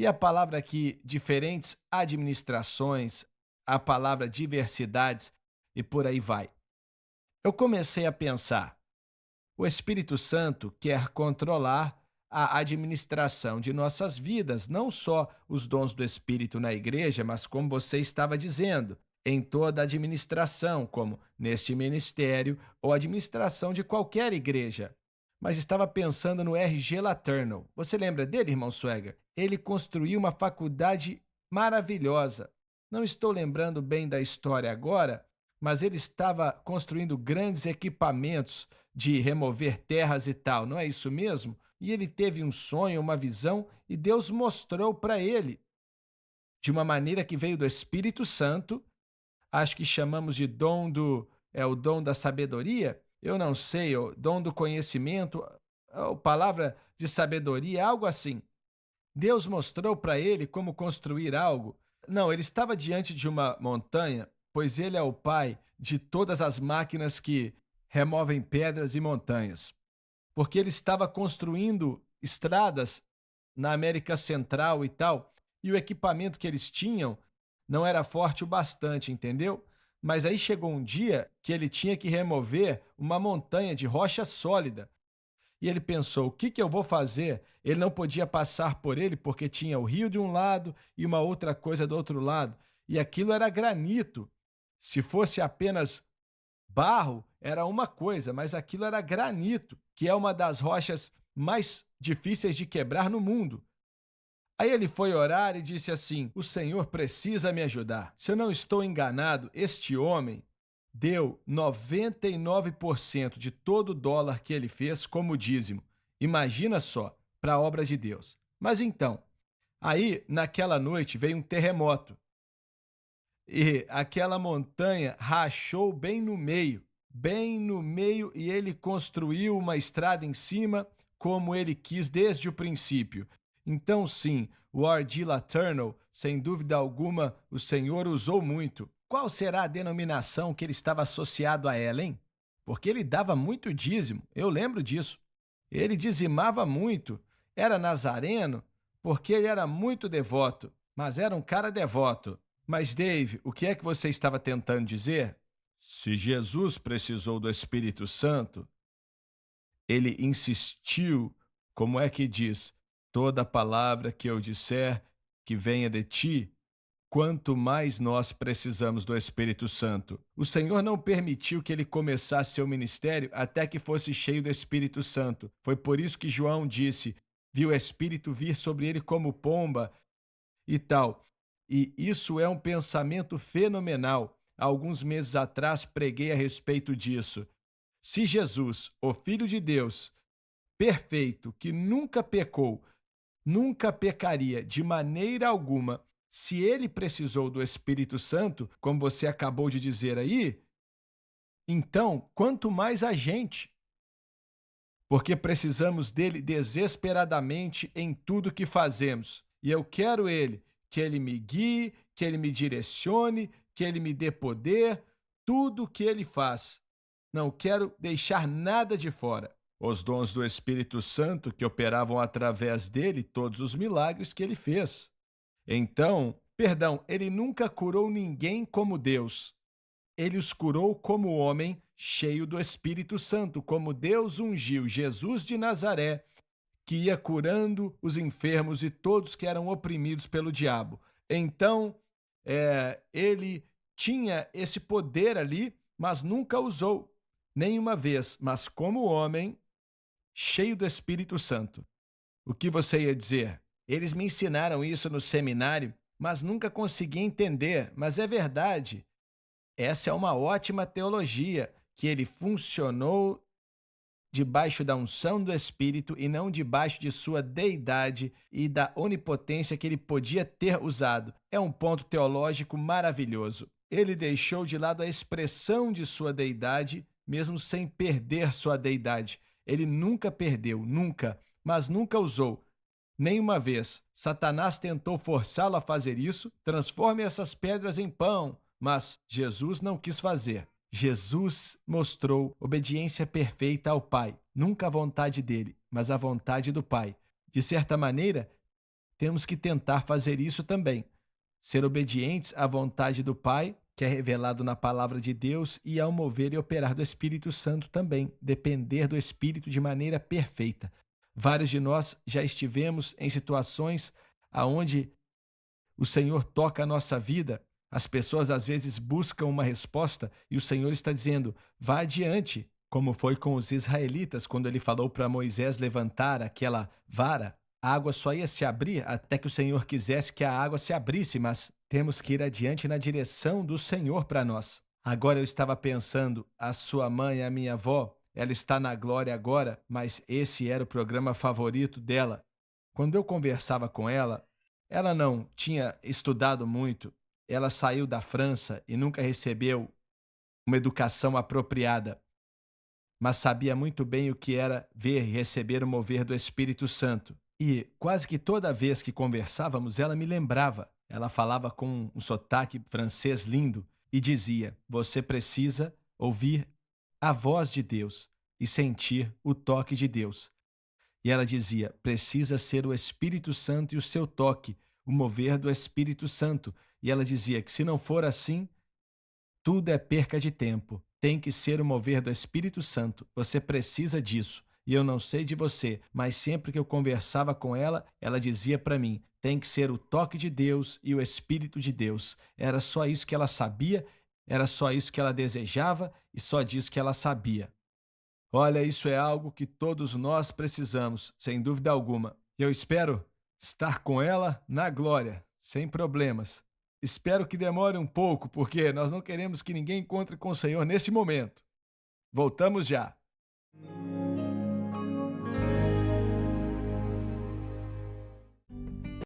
E a palavra aqui, diferentes administrações, a palavra diversidades e por aí vai. Eu comecei a pensar, o Espírito Santo quer controlar a administração de nossas vidas, não só os dons do Espírito na igreja, mas como você estava dizendo, em toda a administração, como neste ministério ou administração de qualquer igreja. Mas estava pensando no R.G. Letourneau. Você lembra dele, irmão Swagger? Ele construiu uma faculdade maravilhosa. Não estou lembrando bem da história agora, mas ele estava construindo grandes equipamentos de remover terras e tal, não é isso mesmo? E ele teve um sonho, uma visão, e Deus mostrou para ele, de uma maneira que veio do Espírito Santo, acho que chamamos de o dom da sabedoria, eu não sei, o dom do conhecimento, a palavra de sabedoria, algo assim. Deus mostrou para ele como construir algo. Não, ele estava diante de uma montanha, pois ele é o pai de todas as máquinas que removem pedras e montanhas. Porque ele estava construindo estradas na América Central e tal, e o equipamento que eles tinham não era forte o bastante, entendeu? Mas aí chegou um dia que ele tinha que remover uma montanha de rocha sólida. E ele pensou: o que que eu vou fazer? Ele não podia passar por ele porque tinha o rio de um lado e uma outra coisa do outro lado. E aquilo era granito. Se fosse apenas barro, era uma coisa, mas aquilo era granito, que é uma das rochas mais difíceis de quebrar no mundo. Aí ele foi orar e disse assim: o Senhor precisa me ajudar. Se eu não estou enganado, este homem deu 99% de todo o dólar que ele fez como dízimo. Imagina só, para a obra de Deus. Mas então, aí naquela noite veio um terremoto e aquela montanha rachou bem no meio, e ele construiu uma estrada em cima como ele quis desde o princípio. Então, sim, o R.G. Letourneau, sem dúvida alguma, o Senhor usou muito. Qual será a denominação que ele estava associado a ela, hein? Porque ele dava muito dízimo, eu lembro disso. Ele dizimava muito, era nazareno, porque ele era muito devoto, mas era um cara devoto. Mas, Dave, o que é que você estava tentando dizer? Se Jesus precisou do Espírito Santo, ele insistiu, como é que diz? Toda palavra que eu disser que venha de ti, quanto mais nós precisamos do Espírito Santo. O Senhor não permitiu que ele começasse seu ministério até que fosse cheio do Espírito Santo. Foi por isso que João disse: viu o Espírito vir sobre ele como pomba e tal. E isso é um pensamento fenomenal. Há alguns meses atrás preguei a respeito disso. Se Jesus, o Filho de Deus, perfeito, que nunca pecou, nunca pecaria de maneira alguma, se ele precisou do Espírito Santo, como você acabou de dizer aí, então, quanto mais a gente, porque precisamos dele desesperadamente em tudo que fazemos. E eu quero ele, que ele me guie, que ele me direcione, que ele me dê poder, tudo que ele faz. Não quero deixar nada de fora. Os dons do Espírito Santo que operavam através dele, todos os milagres que ele fez. Então, perdão, ele nunca curou ninguém como Deus. Ele os curou como homem cheio do Espírito Santo, como Deus ungiu Jesus de Nazaré, que ia curando os enfermos e todos que eram oprimidos pelo diabo. Então, ele tinha esse poder ali, mas nunca usou nenhuma vez, mas como homem cheio do Espírito Santo. O que você ia dizer? Eles me ensinaram isso no seminário, mas nunca consegui entender, mas é verdade. Essa é uma ótima teologia, que ele funcionou debaixo da unção do Espírito e não debaixo de sua deidade e da onipotência que ele podia ter usado. É um ponto teológico maravilhoso. Ele deixou de lado a expressão de sua deidade, mesmo sem perder sua deidade. Ele nunca perdeu, nunca, mas nunca usou. Nenhuma vez. Satanás tentou forçá-lo a fazer isso, transforme essas pedras em pão, mas Jesus não quis fazer. Jesus mostrou obediência perfeita ao Pai, nunca a vontade dele, mas a vontade do Pai. De certa maneira, temos que tentar fazer isso também. Ser obedientes à vontade do Pai, que é revelado na palavra de Deus, e ao mover e operar do Espírito Santo também, depender do Espírito de maneira perfeita. Vários de nós já estivemos em situações aonde o Senhor toca a nossa vida. As pessoas às vezes buscam uma resposta e o Senhor está dizendo: vá adiante, como foi com os israelitas quando ele falou para Moisés levantar aquela vara. A água só ia se abrir até que o Senhor quisesse que a água se abrisse, mas temos que ir adiante na direção do Senhor para nós. Agora eu estava pensando, a sua mãe, a minha avó, ela está na glória agora, mas esse era o programa favorito dela. Quando eu conversava com ela não tinha estudado muito, ela saiu da França e nunca recebeu uma educação apropriada, mas sabia muito bem o que era ver e receber o mover do Espírito Santo. E quase que toda vez que conversávamos, ela me lembrava. Ela falava com um sotaque francês lindo e dizia: você precisa ouvir a voz de Deus e sentir o toque de Deus. E ela dizia: precisa ser o Espírito Santo e o seu toque, o mover do Espírito Santo. E ela dizia que se não for assim, tudo é perca de tempo. Tem que ser o mover do Espírito Santo. Você precisa disso. E eu não sei de você, mas sempre que eu conversava com ela dizia para mim: tem que ser o toque de Deus e o Espírito de Deus. Era só isso que ela sabia, era só isso que ela desejava e só disso que ela sabia. Olha, isso é algo que todos nós precisamos, sem dúvida alguma. E eu espero estar com ela na glória, sem problemas. Espero que demore um pouco, porque nós não queremos que ninguém encontre com o Senhor nesse momento. Voltamos já.